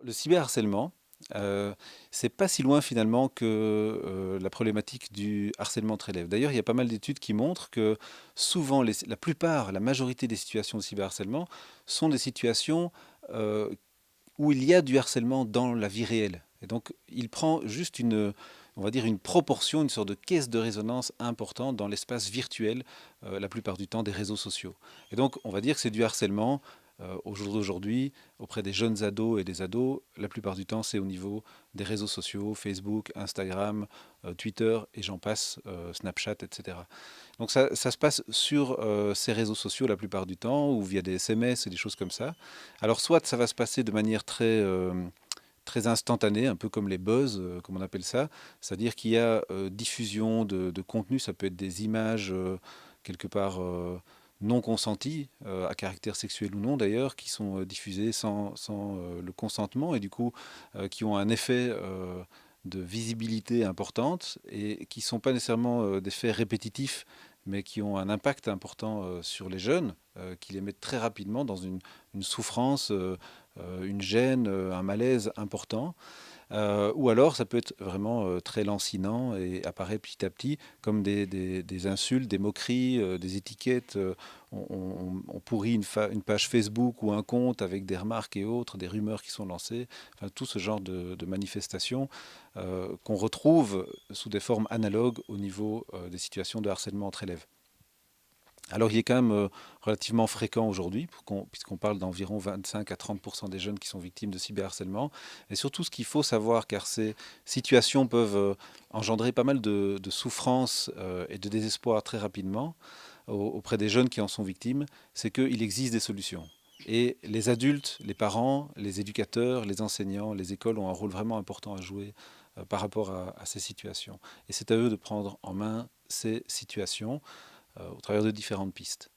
Le cyberharcèlement, c'est pas si loin finalement que la problématique du harcèlement entre élèves. D'ailleurs, il y a pas mal d'études qui montrent que souvent, la plupart, la majorité des situations de cyberharcèlement sont des situations euh, où il y a du harcèlement dans la vie réelle. Et donc, il prend juste on va dire une proportion, une sorte de caisse de résonance importante dans l'espace virtuel, la plupart du temps des réseaux sociaux. Et donc, on va dire que c'est du harcèlement au jour d'aujourd'hui auprès des jeunes ados et des ados. La plupart du temps, c'est au niveau des réseaux sociaux, Facebook, Instagram, Twitter et j'en passe, Snapchat, etc. Donc ça se passe sur ces réseaux sociaux la plupart du temps, ou via des SMS et des choses comme ça. Alors soit ça va se passer de manière très instantanée, un peu comme les buzz, comme on appelle ça, c'est-à-dire qu'il y a diffusion de contenu, ça peut être des images quelque part non consenties, à caractère sexuel ou non d'ailleurs, qui sont diffusées sans le consentement et du coup qui ont un effet de visibilité importante et qui ne sont pas nécessairement des faits répétitifs, mais qui ont un impact important sur les jeunes, qui les mettent très rapidement dans une souffrance, une gêne, un malaise important. Ou alors ça peut être vraiment très lancinant et apparaît petit à petit comme des insultes, des moqueries, des étiquettes. On pourrit une page Facebook ou un compte avec des remarques et autres, des rumeurs qui sont lancées. Enfin, tout ce genre de manifestations qu'on retrouve sous des formes analogues au niveau des situations de harcèlement entre élèves. Alors, il est quand même relativement fréquent aujourd'hui, puisqu'on parle d'environ 25 à 30% des jeunes qui sont victimes de cyberharcèlement. Et surtout, ce qu'il faut savoir, car ces situations peuvent engendrer pas mal de souffrance et de désespoir très rapidement auprès des jeunes qui en sont victimes, c'est qu'il existe des solutions. Et les adultes, les parents, les éducateurs, les enseignants, les écoles ont un rôle vraiment important à jouer par rapport à ces situations. Et c'est à eux de prendre en main ces situations au travers de différentes pistes.